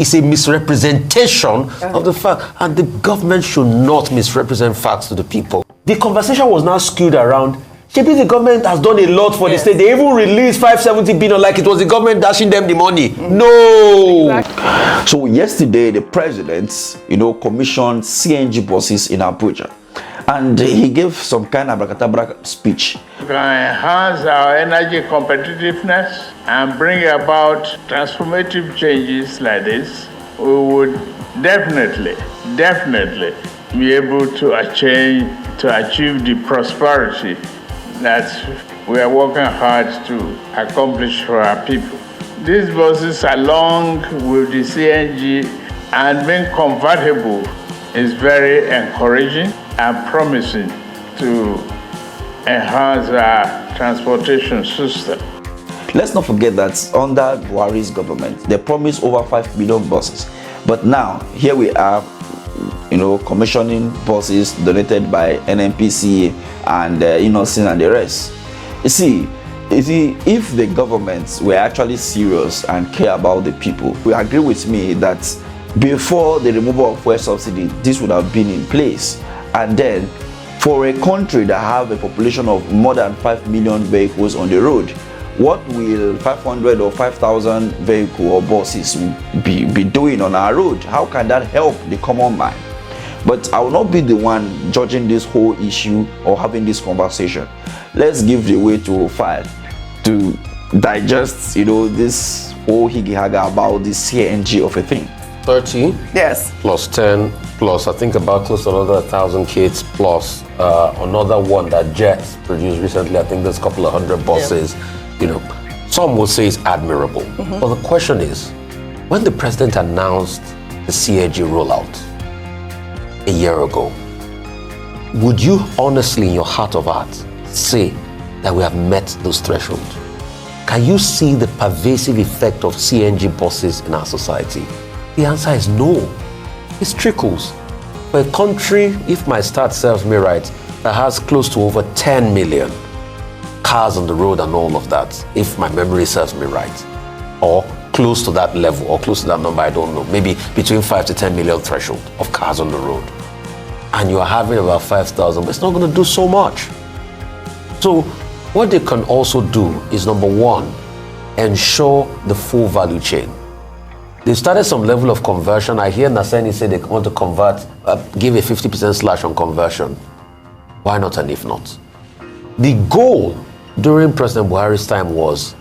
is a misrepresentation of the fact, and the government should not misrepresent facts to the people. The conversation was now skewed around, maybe the government has done a lot for the state. They even released 570 billion like it was the government dashing them the money. No. Exactly. So yesterday, the president, commissioned CNG buses in Abuja. And he gave some kind of abracadabra speech. We can enhance our energy competitiveness and bring about transformative changes like this. We would definitely be able to achieve the prosperity that we are working hard to accomplish for our people. These buses, along with the CNG and being convertible, is very encouraging and promising to enhance our transportation system. Let's not forget that under Buhari's government, they promised over 5 million buses. But now, here we are, commissioning buses donated by NNPC and Innocent and the rest. You see, if the governments were actually serious and care about the people, you agree with me that before the removal of fuel subsidy, this would have been in place. And then, for a country that have a population of more than 5 million vehicles on the road, what will 500 or 5,000 vehicle or buses be doing on our road? How can that help the common man? But I will not be the one judging this whole issue or having this conversation. Let's give the way to Rufai to digest, this whole higi-haga about this CNG of a thing. 30 yes plus 10 plus I think about close to another 1,000 kits plus another one that Jets produced recently. I think there's a couple of hundred buses. Some will say it's admirable. But the question is, when the president announced the CNG rollout a year ago, would you honestly, in your heart of hearts, say that we have met those thresholds? Can you see the pervasive effect of CNG buses in our society? The answer is no. It trickles. For a country, if my stat serves me right, that has close to over 10 million cars on the road and all of that, if my memory serves me right, or close to that level, or close to that number, I don't know, maybe between 5 to 10 million threshold of cars on the road, and you're having about 5,000, but it's not going to do so much. So what they can also do is, number one, ensure the full value chain. They started some level of conversion. I hear Naseni say they want to convert, give a 50% slash on conversion. Why not, and if not? The goal during President Buhari's time was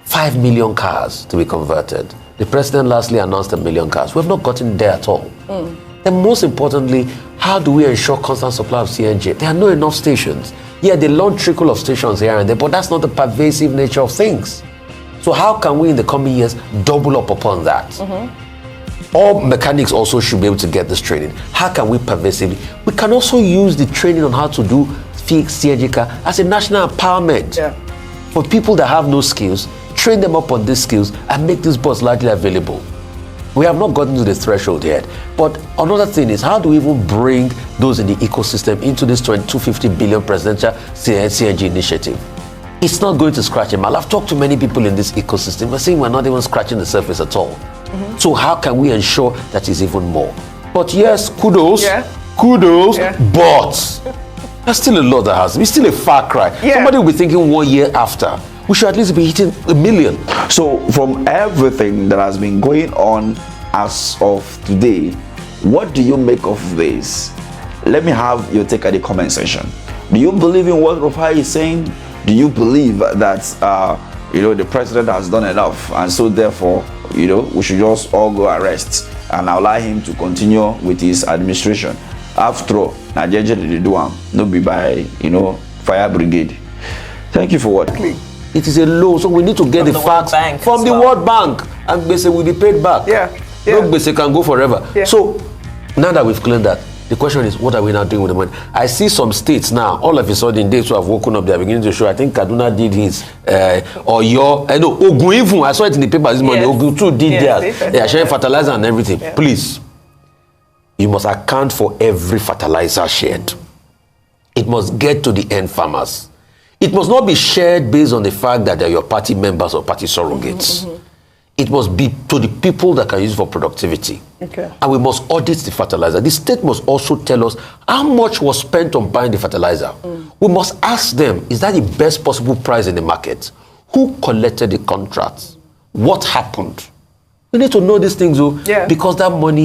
5 million cars to be converted. The president lastly announced 1 million cars. We have not gotten there at all. And most importantly, how do we ensure constant supply of CNG? There are not enough stations. Yeah, the long trickle of stations here and there, but that's not the pervasive nature of things. So how can we in the coming years double up upon that? All mechanics also should be able to get this training. How can we pervasively? We can also use the training on how to do fix CNG car as a national empowerment for people that have no skills. Train them up on these skills and make this bus largely available. We have not gotten to the threshold yet. But another thing is, how do we even bring those in the ecosystem into this 250 billion presidential CNG initiative? It's not going to scratch them. I've talked to many people in this ecosystem. We're saying we're not even scratching the surface at all. So how can we ensure that is even more? But yes, kudos, but there's still a lot that has. It's still a far cry. Somebody will be thinking 1 year after, we should at least be hitting 1 million. So from everything that has been going on as of today, what do you make of this? Let me have your take at the comment section. Do you believe in what Rufai is saying? Do you believe that the president has done enough, and so therefore we should just all go arrest and allow him to continue with his administration? After all, Nigeria did do him, not be by fire brigade. Thank you for watching. It is a law, so we need to get the facts from the World Bank, and Bese will be paid back. No Bese can go forever. So now that we've cleared that, the question is, what are we now doing with the money? I see some states now, all of a sudden, days who have woken up, they are beginning to show. I think Kaduna did his, or your, Ogun even, I saw it in the paper this morning, Ogun too did theirs. They are sharing fertilizer and everything. Please, you must account for every fertilizer shared. It must get to the end farmers. It must not be shared based on the fact that they're your party members or party surrogates. it must be to the people that can use it for productivity. Okay. And we must audit the fertilizer. The state must also tell us how much was spent on buying the fertilizer. We must ask them, is that the best possible price in the market? Who collected the contracts? What happened? We need to know these things, though, because that money